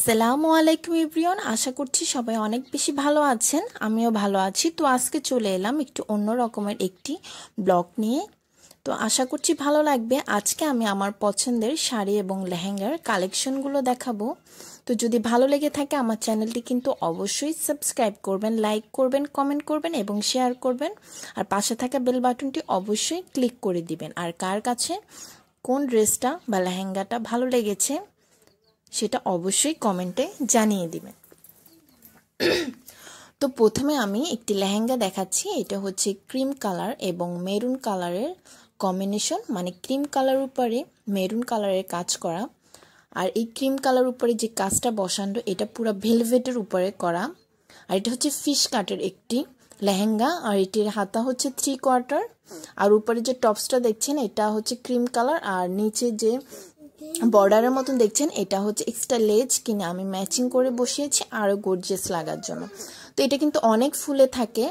আসসালামু আলাইকুম এভরিওয়ান, আশা করছি সবাই অনেক বেশি ভালো আছেন। আমিও ভালো আছি। তো আজকে চলে এলাম একটু অন্য রকমের একটি ব্লগ নিয়ে। তো আশা করছি ভালো লাগবে। আজকে আমি আমার পছন্দের শাড়ি এবং লেহেঙ্গার কালেকশনগুলো দেখাবো। তো যদি ভালো লেগে থাকে আমার চ্যানেলটি কিন্তু অবশ্যই সাবস্ক্রাইব করবেন, লাইক করবেন, কমেন্ট করবেন এবং শেয়ার করবেন। আর পাশে থাকা বেল বাটনটি অবশ্যই ক্লিক করে দিবেন। আর কার কাছে কোন ড্রেসটা বা লেহেঙ্গাটা ভালো লেগেছে সেটা অবশ্যই কমেন্টে জানিয়ে দিবেন। তো প্রথমে আমি একটি লেহেঙ্গা দেখাচ্ছি। এটা হচ্ছে ক্রিম কালার এবং মেরুন কালারের কম্বিনেশন, মানে ক্রিম কালার উপরে মেরুন কালারের কাজ করা। আর এই ক্রিম কালার উপরে যে কাজটা বসানো এটা পুরো ভেলভেটের উপরে করা। আর এটা হচ্ছে ফিশ কাটের একটি লেহেঙ্গা। আর এটির হাতা হচ্ছে 3/4। আর উপরে যে টপসটা দেখছেন এটা হচ্ছে ক্রিম কালার। আর নিচে যে বর্ডারের মতন দেখছেন এটা হচ্ছে এক্সট্রা লেজ কিনে আমি ম্যাচিং করে বসিয়েছি আরও গর্জিয়াস লাগার জন্য। তো এটা কিন্তু অনেক ফুলে থাকে।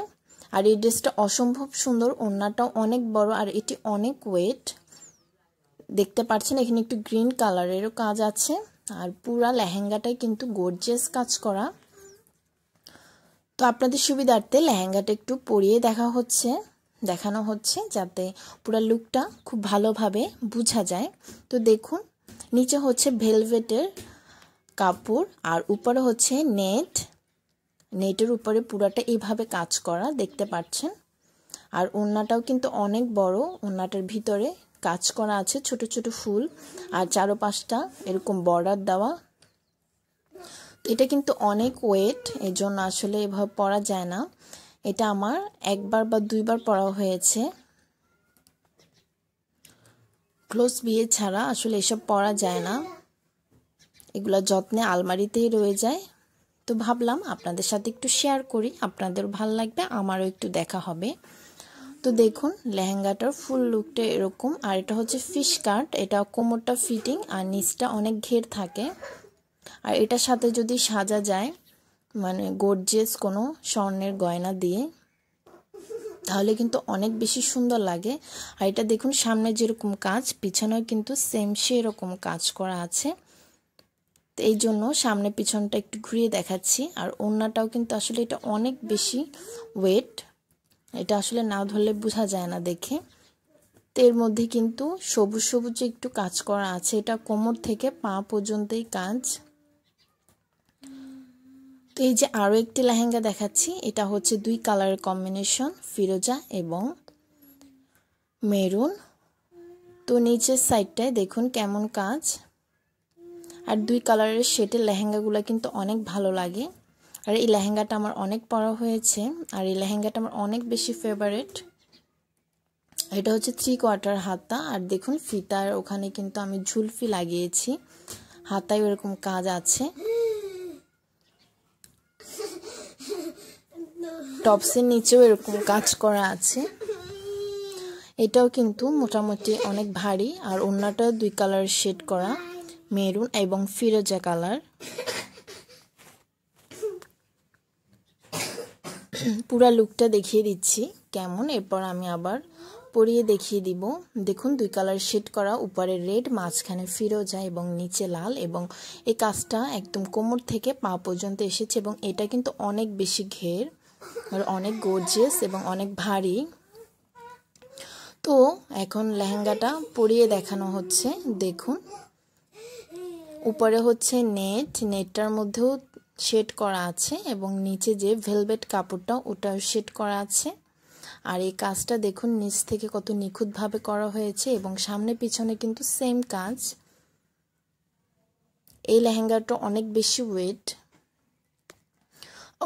আর এই ড্রেসটা অসম্ভব সুন্দর, ওড়নাটাও অনেক বড় আর এটি অনেক ওয়েট। দেখতে পাচ্ছেন এখানে একটু গ্রিন কালারেরও কাজ আছে। আর পুরা লেহেঙ্গাটাই কিন্তু গর্জিয়াস কাজ করা। তো আপনাদের সুবিধার্থে লেহেঙ্গাটা একটু পরিয়ে দেখানো হচ্ছে যাতে পুরা লুকটা খুব ভালোভাবে বোঝা যায়। তো দেখুন নিচে হচ্ছে ভেলভেটের কাপড় আর উপরে হচ্ছে নেটের উপরে পুরাটা এইভাবে কাজ করা দেখতে পাচ্ছেন। আর ওড়নাটাও কিন্তু অনেক বড়, ওড়নাটার ভিতরে কাজ করা আছে ছোট ছোট ফুল আর চারপাশটা এরকম বর্ডার দেওয়া। এটা কিন্তু অনেক ওয়েট, এর জন্য আসলে এভাবে পরা যায় না। এটা আমার একবার বা দুইবার পরা হয়েছে। ক্লোজ বিয়ে ছাড়া আসলে এসব পরা যায় না, এগুলা যত্নে আলমারিতেই রয়ে যায়। তো ভাবলাম আপনাদের সাথে একটু শেয়ার করি, আপনাদের ভালো লাগবে, আমারও একটু দেখা হবে। তো দেখুন লেহেঙ্গাটার ফুল লুকটা এরকম। আর এটা হচ্ছে ফিশ কাট, এটা কোমরটা ফিটিং আর নিচটা অনেক ঘের থাকে। আর এটার সাথে যদি সাজা যায় মানে গর্জিয়াস কোনো স্বর্ণের গয়না দিয়ে তাহলে কিন্তু অনেক বেশি সুন্দর লাগে। আর এটা দেখুন সামনে যেরকম কাজ পিছনেও কিন্তু সেম সেরকম কাজ করা আছে। তো এই জন্য সামনে পিছনটা একটু ঘুরিয়ে দেখাচ্ছি। আর ওড়নাটাও কিন্তু আসলে এটা অনেক বেশি ওয়েট, এটা আসলে না ধরলে বোঝা যায় না দেখে। তো এর মধ্যে কিন্তু সবুজ সবুজ একটু কাজ করা আছে, এটা কোমর থেকে পা পর্যন্তই কাজ। তো এই যে আরও একটি লেহেঙ্গা দেখাচ্ছি, এটা হচ্ছে দুই কালারের কম্বিনেশন, ফিরোজা এবং মেরুন। তো নিচের সাইডটায় দেখুন কেমন কাজ। আর দুই কালারের শেডের লেহেঙ্গাগুলো কিন্তু অনেক ভালো লাগে। আর এই লেহেঙ্গাটা আমার অনেক পরা হয়েছে আর এই লেহেঙ্গাটা আমার অনেক বেশি ফেভারিট। এটা হচ্ছে 3/4 হাতা। আর দেখুন ফিতার ওখানে কিন্তু আমি ঝুলফি লাগিয়েছি, হাতায় এরকম কাজ আছে। টপসের নিচেও এরকম কাজ করা আছে। এটাও কিন্তু মোটামুটি অনেক ভারী। আর ওড়নাটাও দুই কালার শেড করা, মেরুন এবং ফিরোজা কালার। পুরা লুকটা দেখিয়ে দিচ্ছি কেমন, এরপর আমি আবার পরিয়ে দেখিয়ে দিব। দেখুন দুই কালার শেড করা, উপরে রেড, মাঝখানে ফিরোজা এবং নিচে লাল। এবং এই কাজটা একদম কোমর থেকে পা পর্যন্ত এসেছে এবং এটা কিন্তু অনেক বেশি ঘের আর অনেক গর্জিয়াস এবং অনেক ভারী। তো এখন লেহেঙ্গাটা পরিয়ে দেখানো হচ্ছে। দেখুন উপরে হচ্ছে নেটটার মধ্যেও শেড করা আছে এবং নিচে যে ভেলভেট কাপড়টা ওটাও শেড করা আছে। আর এই কাজটা দেখুন নিচ থেকে কত নিখুঁতভাবে করা হয়েছে এবং সামনে পিছনে কিন্তু সেম কাজ। এই লেহেঙ্গাটা অনেক বেশি ওয়েট।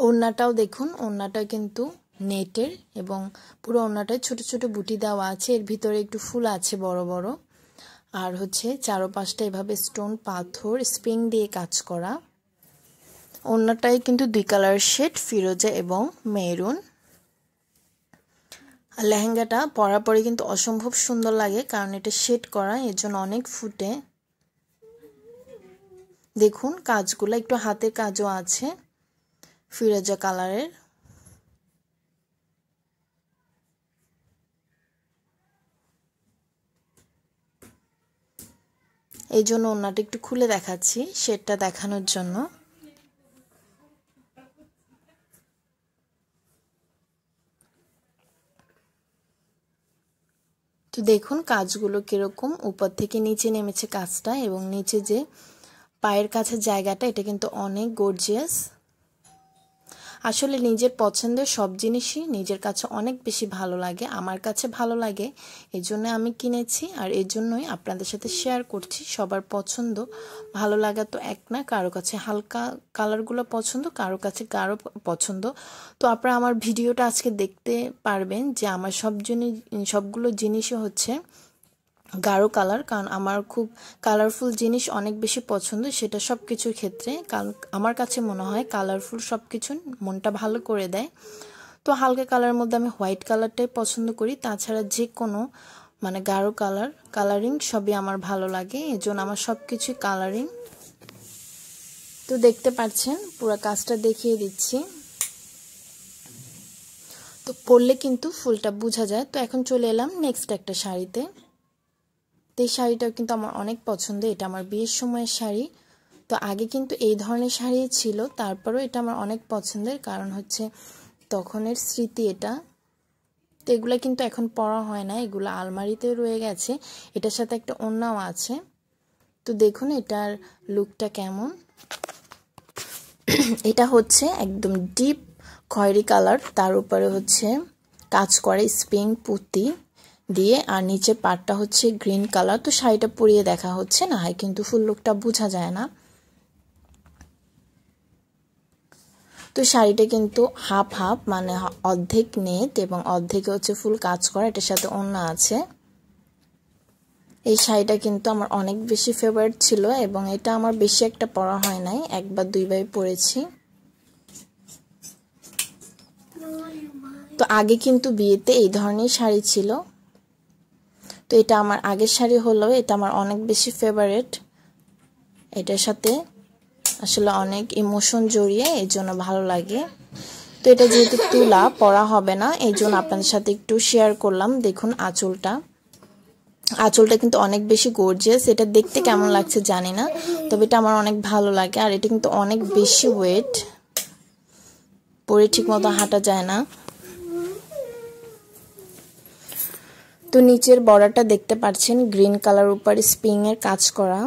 ওড়নাটাও দেখুন, ওড়নাটা কিন্তু নেটের এবং পুরো ওড়নাটায় ছোট ছোট বুটি দেওয়া আছে, এর ভিতরে একটু ফুল আছে বড় বড়। আর হচ্ছে চারপাশটা এভাবে স্টোন পাথর স্প্রিং দিয়ে কাজ করা। ওড়নাটায় কিন্তু দুই কালার শেড, ফিরোজা এবং মেরুন। আর লেহেঙ্গাটা পরার পরে কিন্তু অসম্ভব সুন্দর লাগে কারণ এটা শেড করা, এর জন্য অনেক ফুটে। দেখুন কাজগুলো একটু হাতের কাজও আছে ফিরোজা কালারের। এই জন্য ওড়নাটা একটু খুলে দেখাচ্ছি শেডটা দেখানোর জন্য। তো দেখুন কাজগুলো কিরকম, উপর থেকে নিচে নেমেছে কাজটা, এবং নিচে যে পায়ের কাছে জায়গাটা এটা কিন্তু অনেক গর্জিয়াস। আসলে নিজের পছন্দের সব জিনিসই নিজের কাছে অনেক বেশি ভালো লাগে, আমার কাছে ভালো লাগে, এজন্য আমি কিনেছি আর এর জন্যই আপনাদের সাথে শেয়ার করছি। সবার পছন্দ ভালো লাগা তো এক না, কারো কাছে হালকা কালারগুলো পছন্দ, কারো কাছে গাঢ় পছন্দ। তো আপনারা আমার ভিডিওটা আজকে দেখতে পারবেন যে আমার সবগুলো জিনিসই হচ্ছে গাঢ় কালার, কারণ আমার খুব কালারফুল জিনিস অনেক বেশি পছন্দ, সেটা সব কিছুর ক্ষেত্রে। কারণ আমার কাছে মনে হয় কালারফুল সব কিছু মনটা ভালো করে দেয়। তো হালকা কালারের মধ্যে আমি হোয়াইট কালারটাই পছন্দ করি, তাছাড়া যে কোনো মানে গাঢ় কালারিং সবই আমার ভালো লাগে, এজন্য আমার সব কিছুই কালারিং। তো দেখতে পাচ্ছেন পুরো কাজটা দেখিয়ে দিচ্ছি, তো পরলে কিন্তু ফুলটা বোঝা যায়। তো এখন চলে এলাম নেক্সট একটা শাড়িতে। তো এই শাড়িটাও কিন্তু আমার অনেক পছন্দ, এটা আমার বিয়ের সময়ের শাড়ি। তো আগে কিন্তু এই ধরনের শাড়ি ছিল, তারপরেও এটা আমার অনেক পছন্দের, কারণ হচ্ছে তখনের স্মৃতি এটা। তো এগুলো কিন্তু এখন পরা হয় না, এগুলো আলমারিতে রয়ে গেছে। এটার সাথে একটা ওড়নাও আছে। তো দেখুন এটার লুকটা কেমন। এটা হচ্ছে একদম ডিপ খয়েরি কালার, তার উপরে হচ্ছে কাজ করে স্প্রিং পুঁতি দিয়ে, আর নিচের পাটটা হচ্ছে গ্রিন কালার। তো শাড়িটা পরিয়ে দেখা হচ্ছে না হয় কিন্তু ফুল লুকটা বোঝা যায় না। তো শাড়িটা কিন্তু হাফ হাফ, মানে অর্ধেক নেট এবং অর্ধেকে হচ্ছে ফুল কাজ করা, এটার সাথে ওড়না আছে। এই শাড়িটা কিন্তু আমার অনেক বেশি ফেভারিট ছিল, এবং এটা আমার বেশি একটা পরা হয় নাই, একবার দুইবার পরেছি। তো আগে কিন্তু বিয়েতে এই ধরনের শাড়ি ছিল, তো এটা আমার আগের শাড়ি হলো, এটা আমার অনেক বেশি ফেভারিট। এটার সাথে আসলে অনেক ইমোশন জড়িয়ে, এই জন্য ভালো লাগে। তো এটা যেহেতু তুলা পরা হবে না, এই জন্য আপনাদের সাথে একটু শেয়ার করলাম। দেখুন আঁচলটা কিন্তু অনেক বেশি গর্জিয়াস, এটা দেখতে কেমন লাগছে জানি না, তবে এটা আমার অনেক ভালো লাগে। আর এটা কিন্তু অনেক বেশি ওয়েট, পরে ঠিক মতো হাঁটা যায় না। তো নিচের বর্ডারটা দেখতে পাচ্ছেন গ্রিন কালার, উপরে স্প্রিং এর কাজ করা,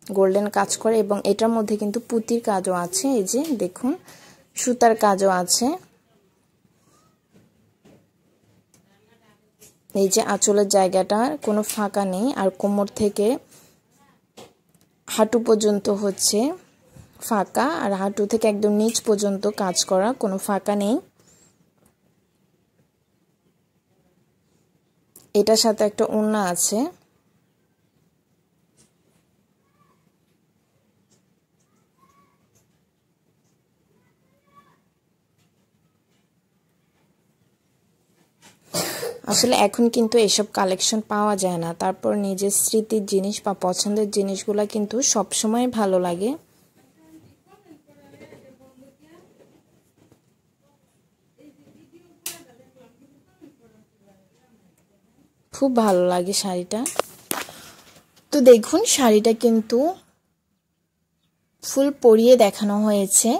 গোল্ডেন কাজ করা, এবং এটার মধ্যে কিন্তু পুঁতির কাজও আছে। এই যে দেখুন সুতার কাজও আছে। এই যে আঁচলের জায়গাটা কোনো ফাঁকা নেই, আর কোমর থেকে হাঁটু পর্যন্ত হচ্ছে ফাঁকা, আর হাঁটু থেকে একদম নিচ পর্যন্ত কাজ করা, কোনো ফাঁকা নেই। এটার সাথে একটা ওড়না আছে। আসলে এখন কিন্তু এসব কালেকশন পাওয়া যায় না, তারপর নিজের স্মৃতির জিনিস বা পছন্দের জিনিসগুলো কিন্তু সবসময় ভালো লাগে। খুব ভালো লাগে শাড়িটা। তো দেখুন শাড়িটা কিন্তু ফুল পরিয়ে দেখানো হয়েছে,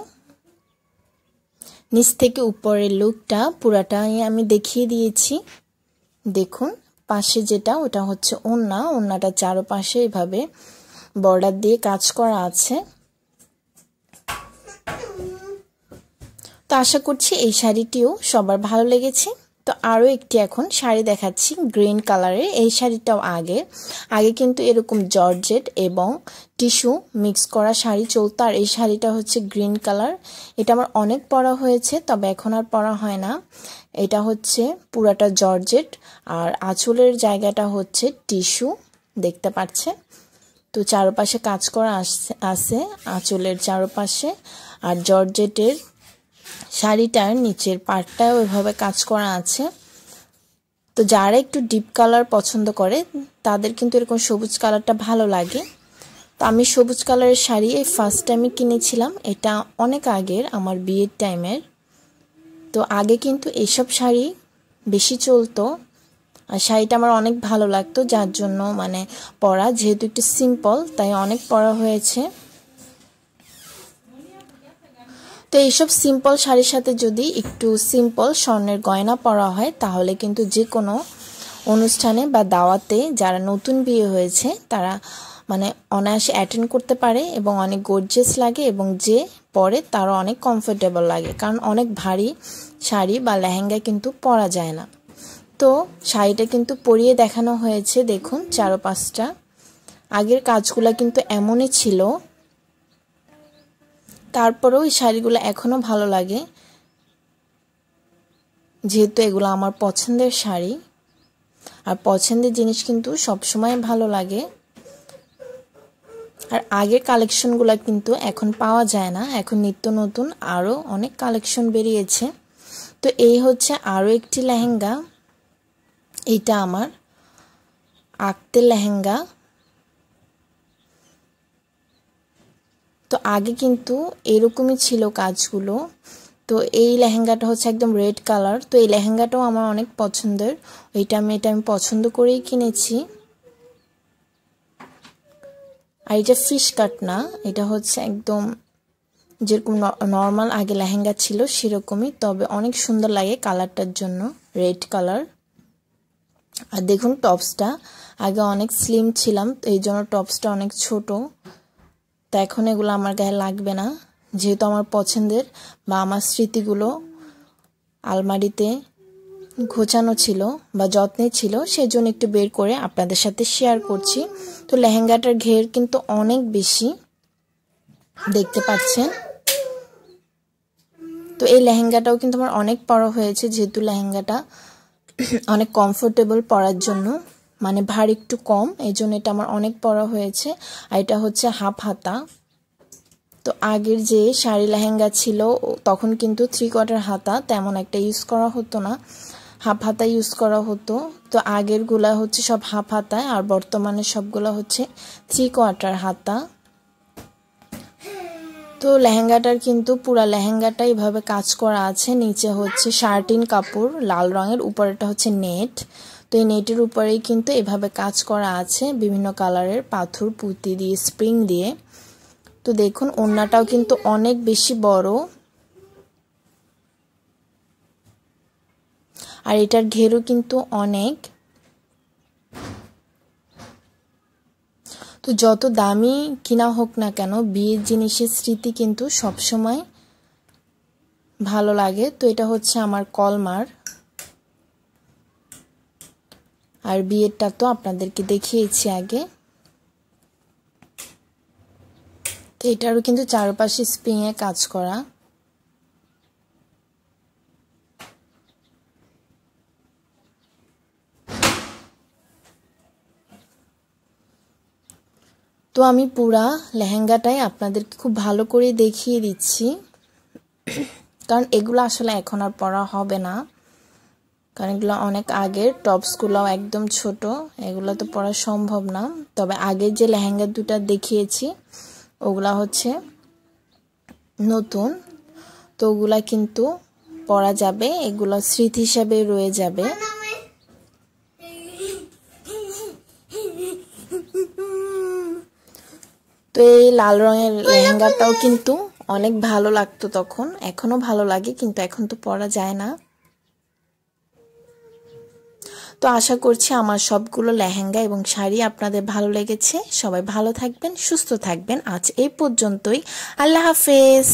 নিচ থেকে উপরের লুকটা পুরাটাই আমি দেখিয়ে দিয়েছি। দেখুন পাশে যেটা ওটা হচ্ছে ওড়নাটা চারপাশে এভাবে বর্ডার দিয়ে কাজ করা আছে। তো আশা করছি এই শাড়িটিও সবার ভালো লেগেছে। তো আরও একটি এখন শাড়ি দেখাচ্ছি গ্রিন কালারের। এই শাড়িটাও আগে কিন্তু এরকম জর্জেট এবং টিস্যু মিক্স করা শাড়ি চলতো, আর এই শাড়িটা হচ্ছে গ্রিন কালার। এটা আমার অনেক পরা হয়েছে, তবে এখন আর পরা হয় না। এটা হচ্ছে পুরাটা জর্জেট, আর আঁচলের জায়গাটা হচ্ছে টিস্যু, দেখতে পাচ্ছেন। তো চারপাশে কাজ করা আছে আঁচলের চারপাশে, আর জর্জেটের শাড়িটার নিচের পাটটাও এভাবে কাজ করা আছে। তো যারা একটু ডিপ কালার পছন্দ করে তাদের কিন্তু এরকম সবুজ কালারটা ভালো লাগে। তো আমি সবুজ কালারের শাড়ি এই ফার্স্ট টাইমে কিনেছিলাম, এটা অনেক আগের আমার বিয়ের টাইমের। তো আগে কিন্তু এইসব শাড়ি বেশি চলতো, আর শাড়িটা আমার অনেক ভালো লাগতো, যার জন্য মানে পরা, যেহেতু একটু সিম্পল তাই অনেক পরা হয়েছে। তো এইসব সিম্পল শাড়ির সাথে যদি একটু সিম্পল স্বর্ণের গয়না পরা হয় তাহলে কিন্তু যে কোনো অনুষ্ঠানে বা দাওয়াতে যারা নতুন বিয়ে হয়েছে তারা মানে অনায়াসে অ্যাটেন্ড করতে পারে এবং অনেক গর্জিয়াস লাগে এবং যে পরে তারও অনেক কমফোর্টেবল লাগে, কারণ অনেক ভারী শাড়ি বা লেহেঙ্গা কিন্তু পরা যায় না। তো শাড়িটা কিন্তু পরিয়ে দেখানো হয়েছে, দেখুন চারপাশটা। আগের কাজগুলো কিন্তু এমনই ছিল, তারপরেও এই শাড়িগুলো এখনও ভালো লাগে, যেহেতু এগুলো আমার পছন্দের শাড়ি। আর পছন্দের জিনিস কিন্তু সবসময় ভালো লাগে। আর আগের কালেকশনগুলো কিন্তু এখন পাওয়া যায় না, এখন নিত্য নতুন আরও অনেক কালেকশন বেরিয়েছে। তো এই হচ্ছে আরও একটি লেহেঙ্গা, এটা আমার আক্তের লেহেঙ্গা। তো আগে কিন্তু এরকমই ছিল কাজগুলো। তো এই লেহেঙ্গাটা হচ্ছে একদম রেড কালার। তো এই লেহেঙ্গাটাও আমার অনেক পছন্দের, এটা আমি পছন্দ করেই কিনেছি। আর এটা ফিশ কাট না, এটা হচ্ছে একদম যেরকম নর্মাল আগে লেহেঙ্গা ছিল সেরকমই, তবে অনেক সুন্দর লাগে কালারটার জন্য, রেড কালার। আর দেখুন টপসটা, আগে অনেক স্লিম ছিলাম তো এই জন্য টপসটা অনেক ছোট। তো এখন এগুলো আমার গায়ে লাগবে না, যেহেতু আমার পছন্দের বা আমার স্মৃতিগুলো আলমারিতে গোছানো ছিল বা যত্নে ছিল, সেজন্য একটু বের করে আপনাদের সাথে শেয়ার করছি। তো লেহেঙ্গাটার ঘের কিন্তু অনেক বেশি, দেখতে পাচ্ছেন। তো এই লেহেঙ্গাটাও কিন্তু আমার অনেক পরা হয়েছে, যেহেতু লেহেঙ্গাটা অনেক কমফোর্টেবল পরার জন্য, মানে ভার একটু কম, এই জন্য এটা আমার অনেক পরা হয়েছে। আর এটা হচ্ছে হাফ হাতা। তো আগের যে শাড়ি লেহেঙ্গা ছিল তখন কিন্তু 3/4 হাতা তেমন একটা ইউজ করা হতো না, হাফ হাতা ইউজ করা হতো। তো আগের গুলা হচ্ছে সব হাফ হাতা, আর বর্তমানে সবগুলা হচ্ছে 3/4 হাতা। তো লেহেঙ্গাটার কিন্তু পুরা লেহেঙ্গাটা এইভাবে কাজ করা আছে, নিচে হচ্ছে শার্টিন কাপড় লাল রঙের, উপরেটা হচ্ছে নেট। তো এই নেটের উপরেই কিন্তু এভাবে কাজ করা আছে বিভিন্ন কালারের পাথর পুঁতি দিয়ে, স্প্রিং দিয়ে। তো দেখুন ওড়নাটাও কিন্তু অনেক বেশি বড়, আর এটার ঘেরও কিন্তু অনেক। তো যত দামি কিনা হোক না কেন, বিয়ের জিনিসের স্মৃতি কিন্তু সবসময় ভালো লাগে। তো এটা হচ্ছে আমার কলমার, আর বিয়েরটা তো আপনাদেরকে দেখিয়েছি আগে। তো এটারও কিন্তু চারপাশে স্প্রিং এ কাজ করা। তো আমি পুরা লেহেঙ্গাটাই আপনাদেরকে খুব ভালো করে দেখিয়ে দিচ্ছি, কারণ এগুলো আসলে এখন আর পরা হবে না, কারণ এগুলো অনেক আগের, টপসগুলোও একদম ছোট, এগুলো তো পরা সম্ভব না। তবে আগের যে লেহেঙ্গা দুটো দেখিয়েছি ওগুলা হচ্ছে নতুন, তো ওগুলা কিন্তু পরা যাবে, এগুলো স্মৃতি হিসাবে রয়ে যাবে। তো এই লাল রঙের লেহেঙ্গাটাও কিন্তু অনেক ভালো লাগতো তখন, এখনো ভালো লাগে, কিন্তু এখন তো পরা যায় না। তো আশা করছি আমার সবগুলো লেহেঙ্গা এবং শাড়ি আপনাদের ভালো লেগেছে। সবাই ভালো থাকবেন, সুস্থ থাকবেন। আজ এই পর্যন্তই, আল্লাহ হাফেজ।